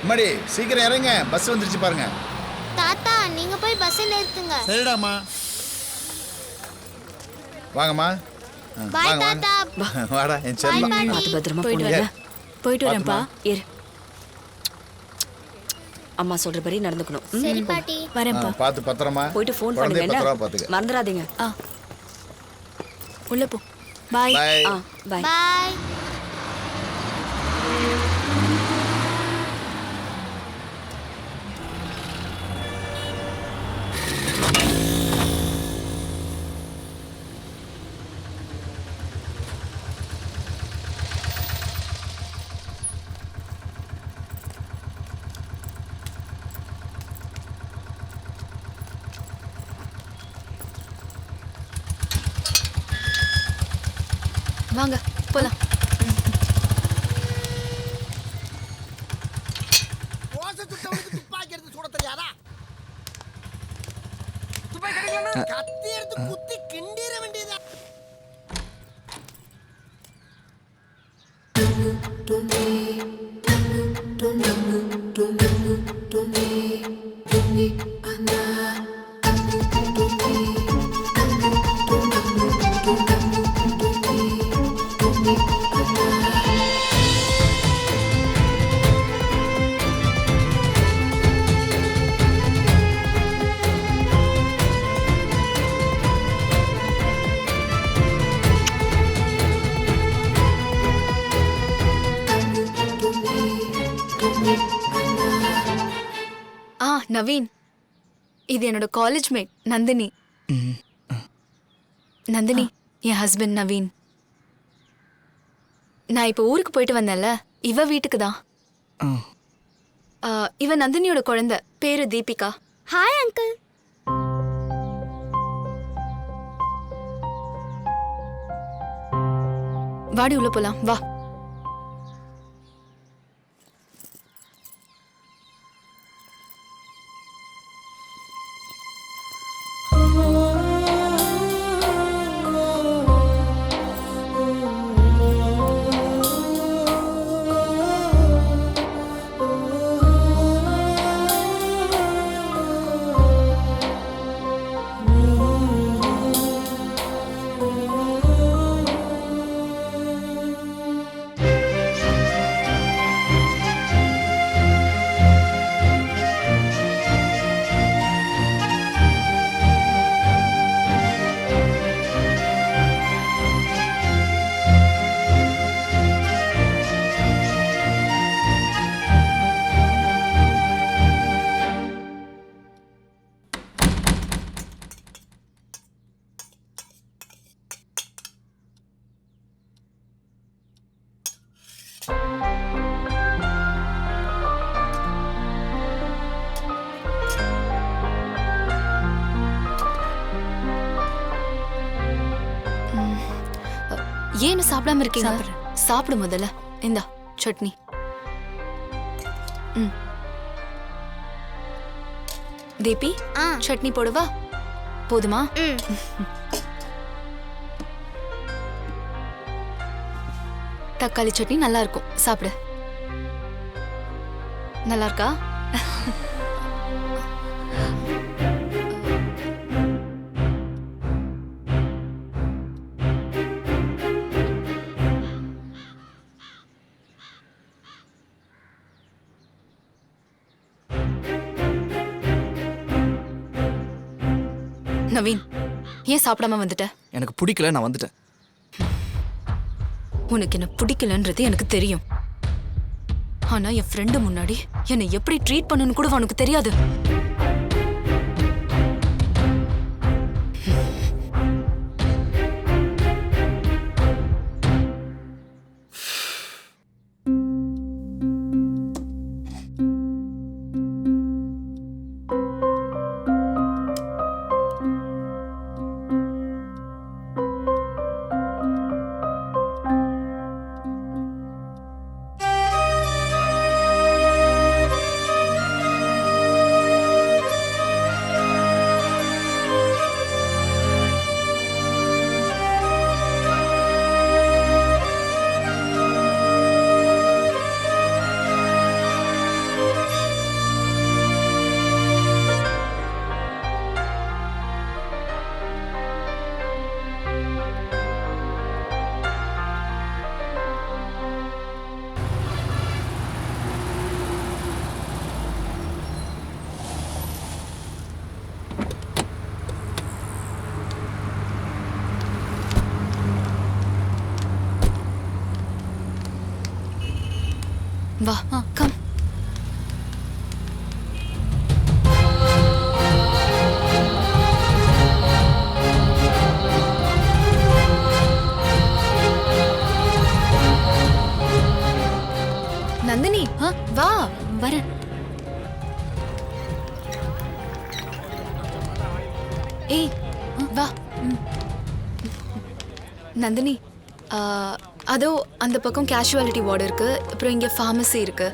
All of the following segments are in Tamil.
அம்மாடி சீக்கிரம் இறங்க, பஸ் வந்துருச்சு பாருங்க. தாத்தா நீங்க போய் பஸ்ஸை நிறுத்துங்க. சரிடாமா. வாங்கம்மா. பாய் தாத்தா. வாடா என் Bye, செல்லம். பாட்டி. பார்த்து பத்திரமா போயிட்டு போங்க. வரேன். போயிட்டு வரேன்ப்பா. இரு. அம்மா சொல்றபடி நடந்துக்கணும். சரி பாட்டி. வரேன்ப்பா. பார்த்து பத்திரமா. போயிட்டு ஃபோன் குழந்தைய பண்ணுங்க. பத்திரமா பார்த்துக்க. மறந்துடாதீங்க. உள்ள போ. பாய். பாய். பாய். பாய். வாங்க போலாம். துப்பாக்கி எடுத்து சுட தெரியாதா? கத்தி எடுத்து குத்தி கிண்டிர வேண்டியதா? நவீன், இது என்னோட காலேஜ் மேட் நந்தினி. நந்தினி என் ஹஸ்பண்ட் நவீன். நான் இப்போ ஊருக்கு போயிட்டு வந்தேன்ல, இவ வீட்டுக்கு தான். இவ நந்தினியோட குழந்தை, பேரு தீபிகா. Hi uncle. வாடி உள்ள போலாம் வா. ஏன்னு சாப்பிடாம இருக்கீங்க? சாப்பிடு முதல்ல. இந்தா சட்னி. தீபி, சட்னி போடுவா? போதுமா? தக்காளி சட்னி நல்லா இருக்கும், சாப்பிடு. நல்லா இருக்கா? நவீன், ஏன் சாப்பிடாம வந்துட்ட? எனக்கு பிடிக்கல, நான் வந்துட்டேன். உனக்கு என்ன பிடிக்கலன்றது எனக்கு தெரியும். ஆனா என் ஃப்ரெண்டு முன்னாடி என்னை எப்படி ட்ரீட் பண்ணணும்னு கூட உனக்கு தெரியாது. வா கம். நந்தினி வா. வரேன். ஏய் வா. நந்தினி, அதோ அந்த பக்கம் கேஷுவாலிட்டி வார்டு இருக்கு, அப்புறம் இங்கே ஃபார்மசி இருக்கு,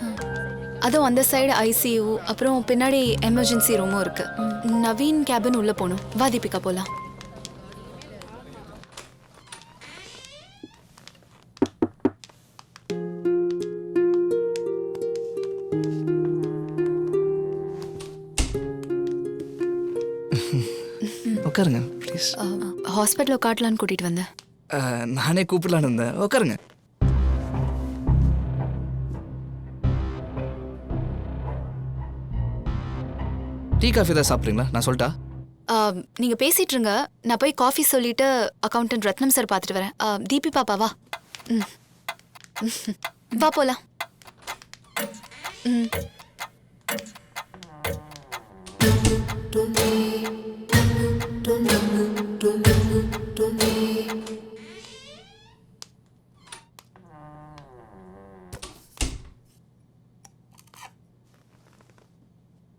அதோ அந்த சைடு ஐசியூ, அப்புறம் பின்னாடி எமர்ஜென்சி ரூமும் இருக்கு. நவீன் கேபின் உள்ள போகணும். வா தீபிகா போலாம். உட்காருங்க ப்ளீஸ். ஹாஸ்பிட்டலில் காட்டலான்னு கூட்டிட்டு வந்தேன். நானே கூப்பிடலான்னு இருந்தேன். உட்காருங்க. டீ காஃபி தான் சாப்பிட்றீங்களா? நான் சொல்லிட்டா? நீங்க பேசிட்டு இருங்க, நான் போய் காஃபி சொல்லிட்டு அக்கௌண்டன்ட் ரத்னம் சார் பார்த்துட்டு வரேன். தீபி பாப்பா வா. வா போலாம்.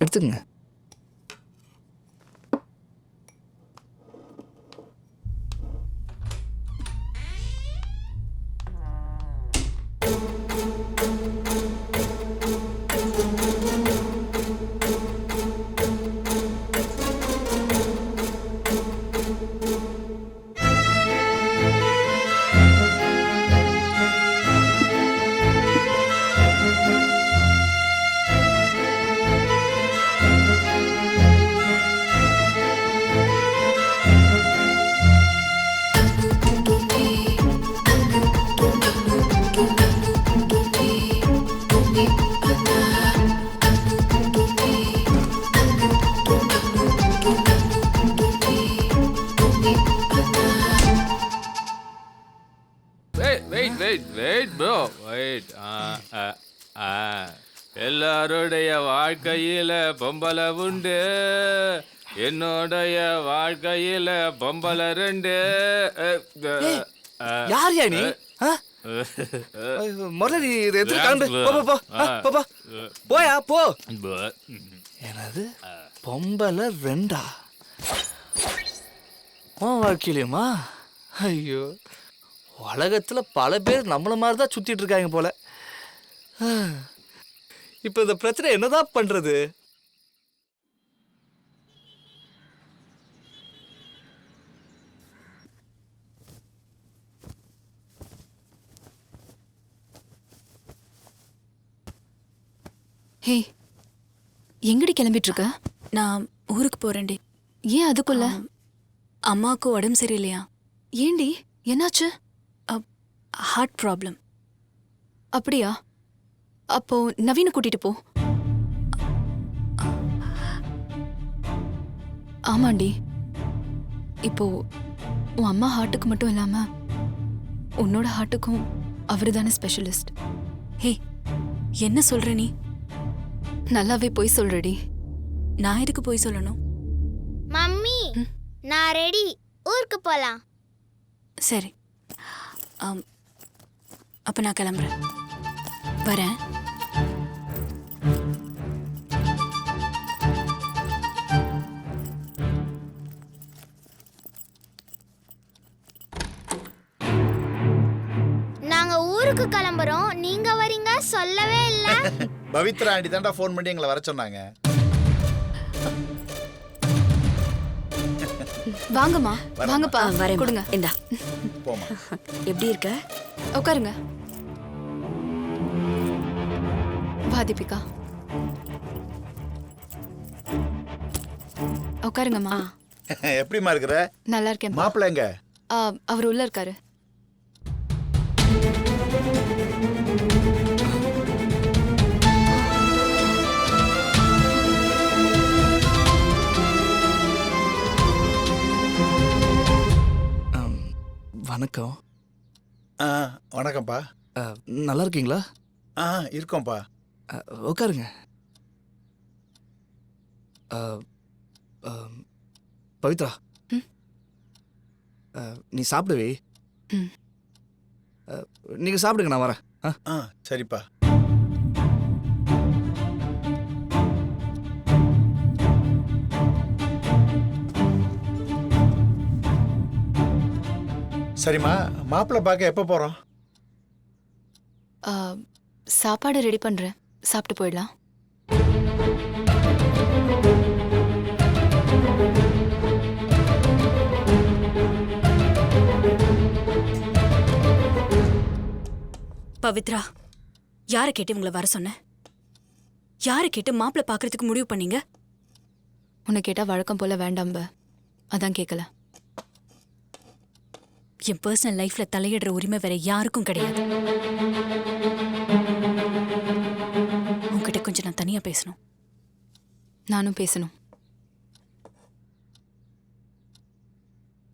எடுத்துக்கங்க. Wait, bro. Wait. எல்லாருடைய வாழ்க்கையில பொம்பளை உண்டு, என்னுடைய வாழ்க்கையில பொம்பளை ரெண்டு. யார் யா நீ? முதல்ல நீ எடுத்து கிளம்பு. போ போயா போ. என்னது பொம்பளை ரெண்டா? உன் வாழ்க்கையிலுமா? ஐயோ, உலகத்துல பல பேர் நம்மள மாதிரி தான் சுத்திட்டு இருக்காங்க போல. இப்ப இந்த பிரச்சனை என்னதான் பண்றது? ஹே, எங்கடி கிளம்பிட்டு இருக்க? நான் ஊருக்கு போறேன்டி. ஏன் அதுக்குள்ள? அம்மாவுக்கு உடம்பு சரியில்லையா? ஏண்டி, என்னாச்சு? Heart problem. அப்படியா? அப்போ நவீனை கூட்டிட்டு போ. ஆமாண்டி, இப்போ உன் அம்மா ஹார்ட்டுக்கு மட்டும் இல்லாம உன்னோட ஹார்ட்டுக்கும் அவரு தானே ஸ்பெஷலிஸ்ட். ஹே, என்ன சொல்ற நீ? நல்லாவே போய் சொல்றடி. நான் எதுக்கு போய் சொல்லணும்? மம்மி, நான் ரெடி. ஊருக்கு போலாம். சரி, அப்ப நான் கிளம்புறேன். வரேன். நாங்க ஊருக்கு கிளம்புறோம், நீங்க வரீங்க சொல்லவே இல்ல. பவித்ரா ஆண்டி தான்டா ஃபோன் பண்ணி எங்களை வர சொன்னாங்க. வாங்கம்மா, வாங்கப்பா. வரேன். கொடுங்க. இந்தா. போமா. எப்படி இருக்க? உட்காருங்க. வா தீபிகா, உட்காருங்கம்மா. எப்படிமா இருக்கிற? நல்லா இருக்கேன். மாப்பிள்ளை எங்க? அவர் உள்ள இருக்காரு. வணக்கம். வணக்கம்ப்பா. நல்லா இருக்கீங்களா? ஆ இருக்கோம்ப்பா. உட்காருங்க. பவித்ரா, நீ சாப்பிடுவே. ம். நீங்கள் சாப்பிடுங்க, நான் வரேன். ஆ சரிப்பா. சரிம்மா, மாப்பிள்ளை பார்க்க எப்போ போகிறோம்? ஆ, சாப்பாடு ரெடி பண்ணுறேன், சாப்பிட்டு போயிடலாம். பவித்ரா, யாரை கேட்டு இவங்களை வர சொன்ன? யாரை கேட்டு மாப்பிள்ளை பார்க்கறதுக்கு முடிவு பண்ணீங்க? உன்னை கேட்டால் வழக்கம் போல் வேண்டாம்ப, அதான் கேட்கல. என் பர்சனல் லைஃப்ல தலையிடுற உரிமை வேற யாருக்கும் கிடையாது. உன்கிட்ட கொஞ்சம் நான் தனியா பேசணும். நானும் பேசணும்.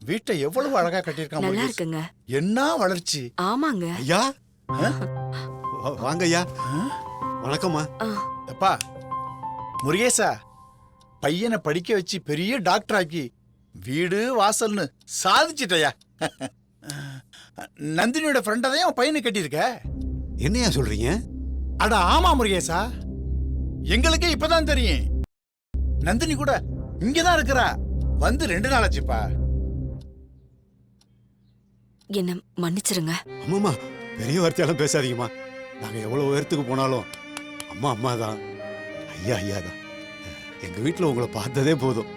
வீட்டை எவ்வளவு அழகா கட்டியிருக்கான். நல்லா முருகேஷ். இருக்குங்க. என்ன வளர்ச்சி. ஆமாங்க. ஐயா வாங்க ஐயா. வணக்கம்மா. அப்பா முருகேசா, பையனை படிக்க வச்சு பெரிய டாக்டர் ஆக்கி வீடு வாசல்னு சாதிச்சிட்டயா. நந்தினியோட ஃப்ரெண்டை அவன் பையனை கட்டியிருக்க. என்னையா சொல்றீங்க? அட ஆமா முருகேசா, எங்களுக்கே இப்பதான் தெரியும். நந்தினி கூட இங்கதான் இருக்கிறா. வந்து 2 நாள் ஆச்சுப்பா. என்ன மன்னிச்சிருங்க. அம்மாம்மா, பெரிய வார்த்தையெல்லாம் பேசாதீங்கம்மா. நாங்க எவ்வளவு உயரத்துக்கு போனாலும் அம்மா அம்மா தான், ஐயா ஐயா தான். எங்க வீட்டில் உங்களை பார்த்ததே போதும்.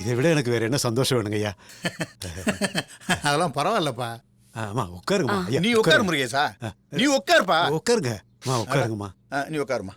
இதை விட எனக்கு வேற என்ன சந்தோஷம் வேணுங்க ஐயா. அதெல்லாம் பரவாயில்லப்பா. அம்மா உட்காருங்கம்மா. ஐயா, நீ உட்காரு முருகேசா, நீ உட்காருப்பா. உட்காருங்க அம்மா, உட்காருங்கம்மா. நீ உட்காருமா.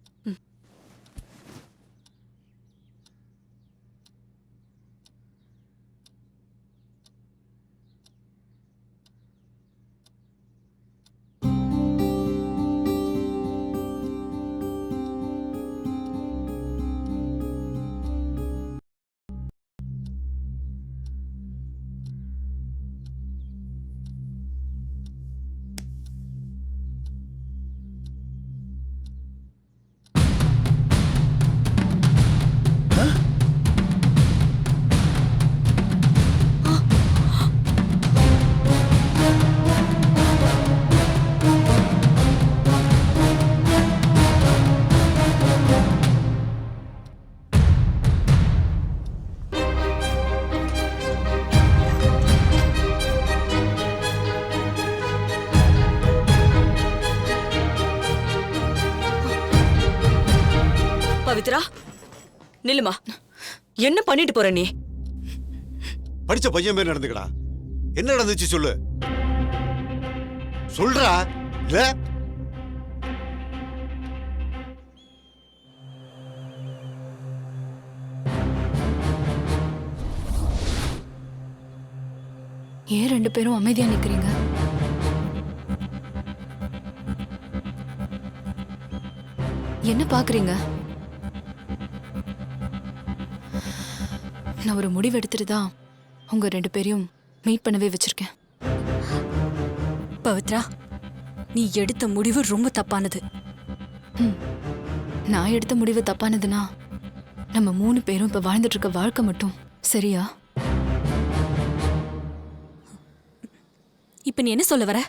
பவித்ரா, நில்லுமா. என்ன பண்ணிட்டு போற நீ? படிச்ச பையன் பேர் நடந்துக்கடா. என்ன நடந்துச்சு சொல்லு. சொல்றா. இல்ல ஏன் 2 பேரும் அமைதியா நிக்கிறீங்க? என்ன பாக்குறீங்க? நான் ஒரு முடிவு எடுத்துட்டு தான் உங்க 2 பேரையும் மீட் பண்ணவே வச்சிருக்கேன். பவித்ரா, நீ எடுத்த முடிவு ரொம்ப தப்பானது. நான் எடுத்த முடிவு தப்பானதுன்னா நம்ம 3 பேரும் இப்ப வாழ்ந்துட்டு இருக்க வாழ்க்கை மட்டும் சரியா? இப்ப நீ என்ன சொல்ல வர?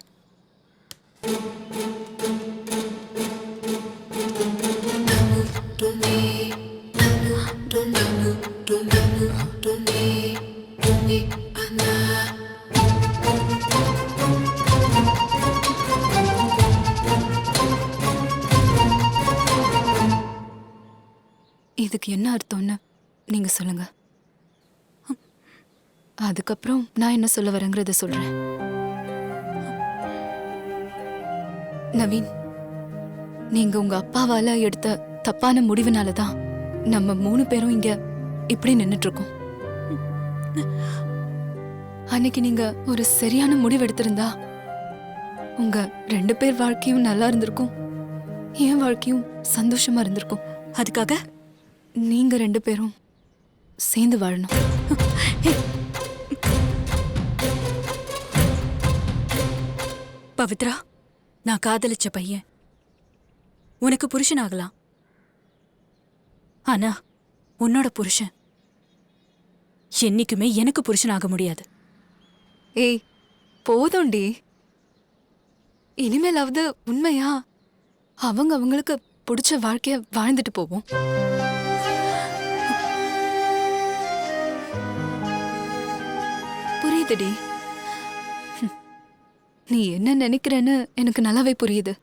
இதுக்கு என்ன அர்த்தம்னு நீங்க சொல்லுங்க. அதுக்கப்புறம் நான் என்ன சொல்ல வரேங்கிறத சொல்றேன். நவீன், நீங்க உங்க அப்பாவால எடுத்த தப்பான முடிவுனால தான் நம்ம 3 பேரும் இங்க இப்படி நின்னுட்டு இருக்கோம். அன்னைக்கு நீங்க ஒரு சரியான முடிவு எடுத்திருந்தா உங்க 2 பேர் வாழ்க்கையும் நல்லா இருந்திருக்கும், என் வாழ்க்கையும் சந்தோஷமா இருந்திருக்கும். அதுக்காக நீங்க 2 பேரும் சேர்ந்து வாழணும். பவித்ரா, நான் காதலிச்ச பையன் உனக்கு புருஷன் ஆகலாம். ஆனா உன்னோட புருஷன் என்னைக்குமே எனக்கு புருஷன் ஆக முடியாது. ஏய் போதும்டி. இனிமேலாவது உண்மையா அவங்களுக்கு பிடிச்ச வாழ்க்கைய வாழ்ந்துட்டு போவோம். புரியுதுடி. நீ என்ன நினைக்கிறேன்னு எனக்கு நல்லாவே புரியுது.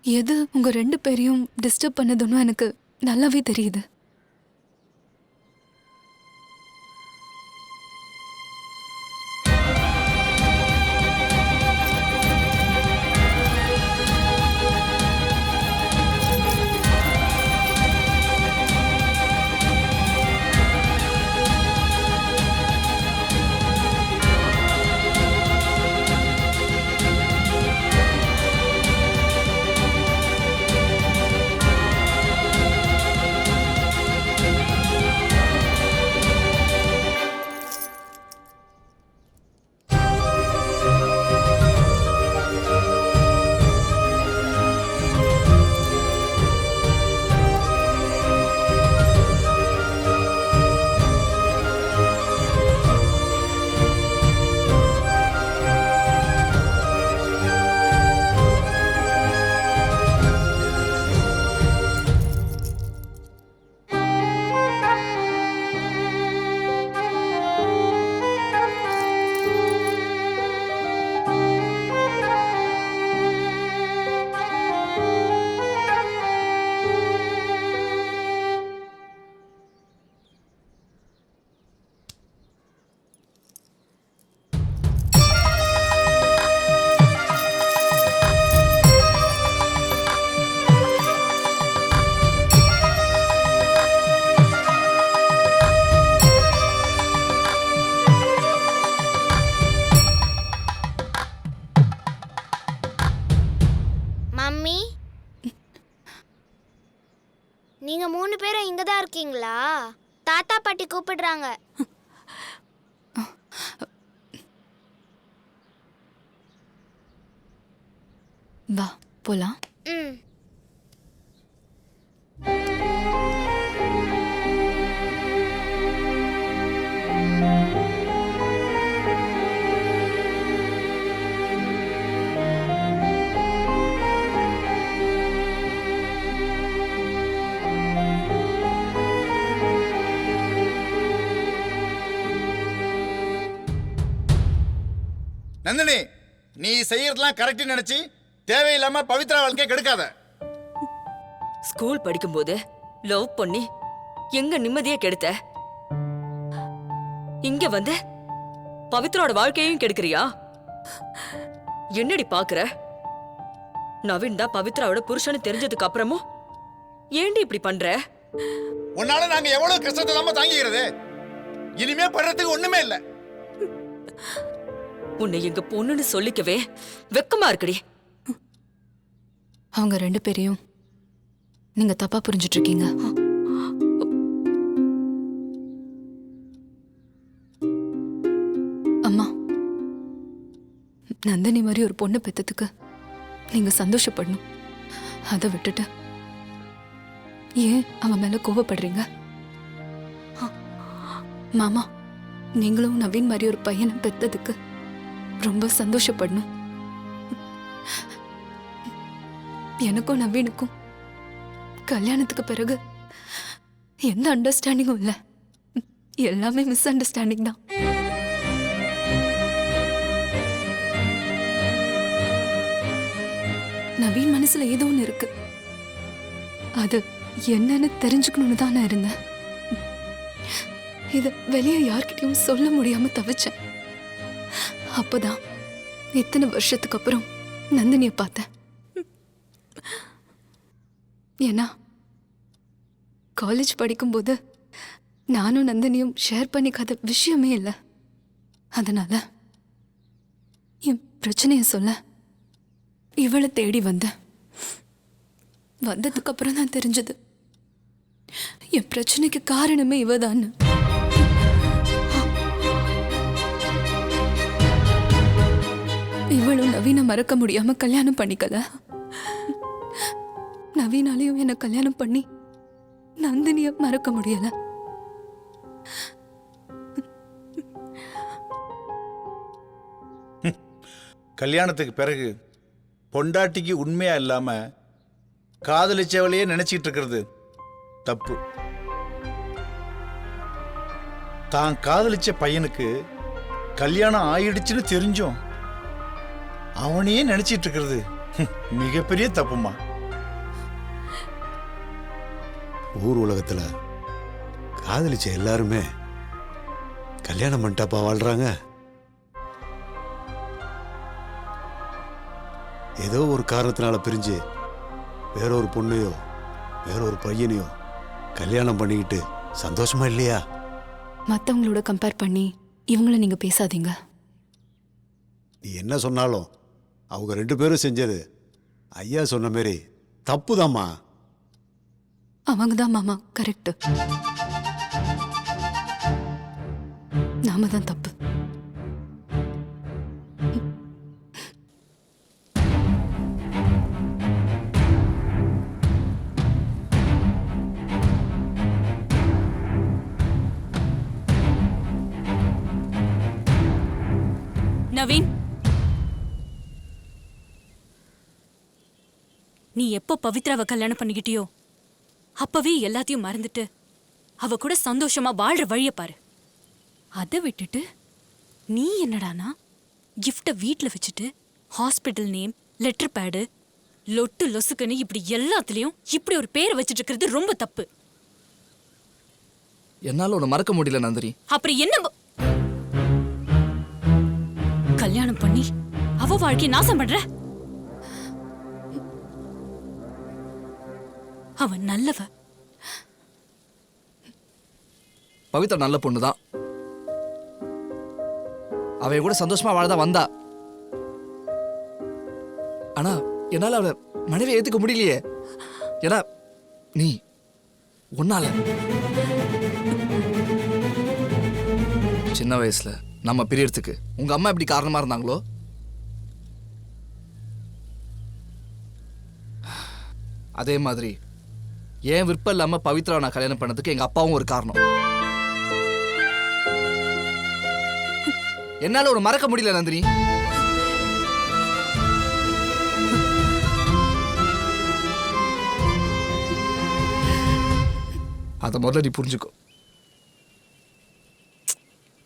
எது உங்க 2 பேரையும் டிஸ்டர்ப் பண்ணதுன்னு எனக்கு நல்லாவே தெரியுது. மம்மி, நீங்க 3 பேரும் இங்க தான் இருக்கீங்களா? தாத்தா பாட்டி கூப்பிடுறாங்க. வா போலாம். ம். நந்தினி, நீ செய்யறதெல்லாம் கரெக்ட் நினைச்சு தேவையில்லாம பவித்ரா வாழ்க்கையை கெடுக்காத. ஸ்கூல் படிக்கும்போது லவ் பண்ணி எங்க நிம்மதியை கெடுத்த. இங்க வந்து பவித்ரோட வாழ்க்கையையும் கெடுக்கிறியா? என்னடி பாக்குற? நவீன் தான் பவித்ராவோட புருஷன்னு தெரிஞ்சதுக்கு அப்புறமும் ஏண்டி இப்படி பண்ற? உன்னால நாங்க எவ்வளவு கஷ்டத்தை இல்லாம தாங்கிக்கிறது. இனிமே படுறதுக்கு ஒண்ணுமே இல்ல. உன்னை எங்க பொண்ணுன்னு சொல்லிக்கவே வெக்கமா இருக்குடி. அவங்க 2 பேரையும் நீங்க தப்பா புரிஞ்சிட்டு இருக்கீங்க. அம்மா, நந்தினி மாதிரி ஒரு பொண்ணு பெத்ததுக்கு நீங்க சந்தோஷப்படணும். அதை விட்டுட்டு ஏன் அவன் மேல கோவப்படுறீங்க? மாமா, நீங்களும் நவீன் மாதிரி ஒரு பையனை பெத்ததுக்கு ரொம்ப சந்தோஷப்படணும். எனக்கும் நவீனுக்கும் கல்யாணத்துக்கு பிறகு எந்த அண்டர்ஸ்டாண்டிங்கும் இல்லை. எல்லாமே மிஸ் அண்டர்ஸ்டாண்டிங் தான். நவீன் மனசுல ஏதோ ஒன்று இருக்கு. அது என்னன்னு தெரிஞ்சுக்கணும்னு தான் நான் இருந்தேன். இத வெளியே யார்கிட்டயும் சொல்ல முடியாம தவிச்சேன். அப்பதான் இத்தனை வருஷத்துக்கு அப்புறம் நந்தினிய பார்த்தேன். ஏன்னா காலேஜ் படிக்கும்போது நானும் நந்தினியும் ஷேர் பண்ணிக்காத விஷயமே இல்லை. அதனால என் பிரச்சனைய சொல்ல இவளை தேடி வந்தேன். வந்ததுக்கு அப்புறம் தான் தெரிஞ்சது என் பிரச்சனைக்கு காரணமே இவதான்னு. இவளும் நவீன மறக்க முடியாம கல்யாணம் பண்ணிக்கல. நவீனாலையும் என்ன கல்யாணம் பண்ணி நந்தினிய மறக்க முடியல. கல்யாணத்துக்கு பிறகு பொண்டாட்டிக்கு உண்மையா இல்லாம காதலிச்சவளையே நினைச்சிட்டு இருக்கிறது தப்பு. தான் காதலிச்ச பையனுக்கு கல்யாணம் ஆயிடுச்சுன்னு தெரிஞ்சும் அவனையே நினைச்சிட்டு இருக்கிறது மிகப்பெரிய தப்புமா. ஊர் உலகத்துல காதலிச்ச எல்லாருமே கல்யாணம் பண்ணிட்டாப்பா வாழ்றாங்க. ஏதோ ஒரு காரணத்தினால பிரிஞ்சு வேறொரு பொண்ணையோ வேறொரு பையனையோ கல்யாணம் பண்ணிக்கிட்டு சந்தோஷமா இல்லையா? மற்றவங்களோட கம்பேர் பண்ணி இவங்கள நீங்க பேசாதீங்க. நீ என்ன சொன்னாலும் அவங்க 2 பேரும் செஞ்சது ஐயா சொன்ன மாரி தப்புதாம்மா. அவங்க தான் மாமா கரெக்ட், நாம தான் தப்பு. நவீன், நீ எப்போ பவித்ராவை கல்யாணம் பண்ணிக்கிட்டியோ அப்பவே எல்லாத்தையும் மறந்துட்டு அவ கூட சந்தோஷமா வாழ்ற வழிய பாரு. அதை விட்டுட்டு நீ என்னடானா கிஃப்ட வீட்ல வச்சுட்டு ஹாஸ்பிட்டல் நேம், லெட்டர் பேடு, லொட்டு லொசுக்குன்னு இப்படி எல்லாத்துலயும் இப்படி ஒரு பேரை வச்சுட்டு இருக்கிறது ரொம்ப தப்பு. என்னால உன்னை மறக்க முடியல நந்தினி. அப்படி என்ன கல்யாணம் பண்ணி அவ வாழ்க்கையை நாசம் பண்ற? அவன் நல்லவ. பவித்ரா நல்ல பொண்ணுதான். அவ கூட சந்தோஷமா வாழதான் வந்தா. ஆனா என்னால அவளை மனைவி ஏத்துக்க முடியலையே. ஏன்னா நீ உன்னால சின்ன வயசுல நம்ம பிரியறதுக்கு உங்க அம்மா எப்படி காரணமா இருந்தாங்களோ அதே மாதிரி ஏன் விருப்பம் இல்லாம பவித்ரா நான் கல்யாணம் பண்ணதுக்கு எங்க அப்பாவும் ஒரு காரணம். என்னால ஒரு மறக்க முடியல நந்தினி. அத முதல்ல நீ புரிஞ்சுக்கோ.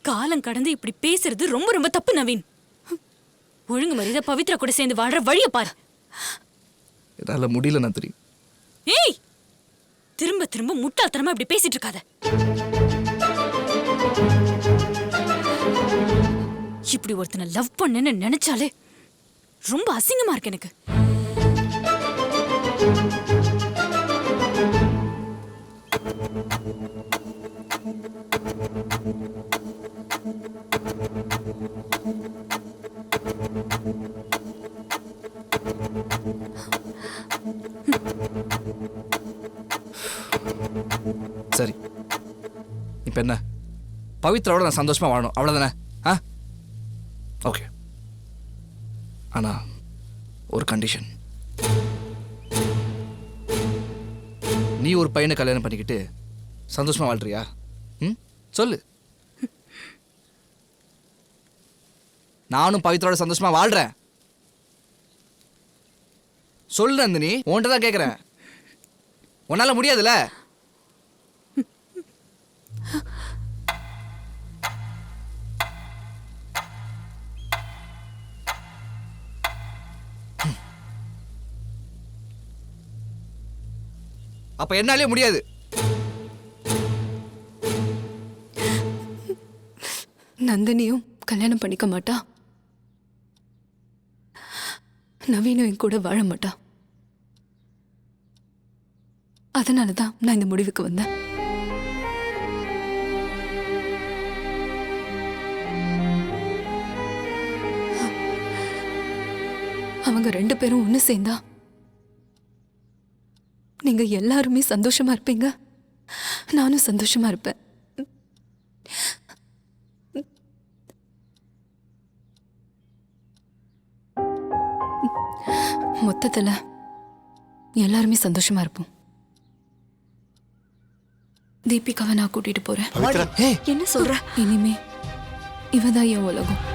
காலம் கடந்து இப்படி பேசுறது ரொம்ப ரொம்ப தப்பு நவீன். ஒழுங்கு மரியாதை பவித்ரா கூட சேர்ந்து வாழ்ற வழிய பாரு. என்னால முடியல நந்தினி. ஏய், திரும்ப திரும்ப முட்டாள்தனமா இப்படி பேசிட்டு இருக்காத. இப்படி ஒருத்தனை லவ் பண்ணேன்னு நினைச்சாலே ரொம்ப அசிங்கமா இருக்கு எனக்கு. சரி, இப்ப என்ன? பவித்ராவோட நான் சந்தோஷமா வாழணும், அவ்வளவுதானே? ஓகே. ஆனா ஒரு கண்டிஷன். நீ ஒரு பையனை கல்யாணம் பண்ணிக்கிட்டு சந்தோஷமா வாழ்றியா? சொல்லு. நானும் பவித்ராவோட சந்தோஷமா வாழ்றேன். சொல்லு நந்தினி, உன்கிட்ட தான் கேட்கிறேன். உன்னால முடியாதுல்ல? அப்ப என்னாலே முடியாது. நந்தினியும் கல்யாணம் பண்ணிக்க மாட்டா, நவீனும் என் கூட வாழ மாட்டா. அதனாலதான் நான் இந்த முடிவுக்கு வந்தேன். அவங்க 2 பேரும் ஒண்ணு சேர்ந்தா நீங்க எல்லாருமே சந்தோஷமா இருப்பீங்க, நானும் சந்தோஷமா இருப்பேன். மொத்தத்துல எல்லாருமே சந்தோஷமா இருப்போம். தீபிகாவை நான் கூட்டிட்டு போறேன். பவித்ரா என்ன சொல்ற? இனிமே இவதான் என் உலகம்.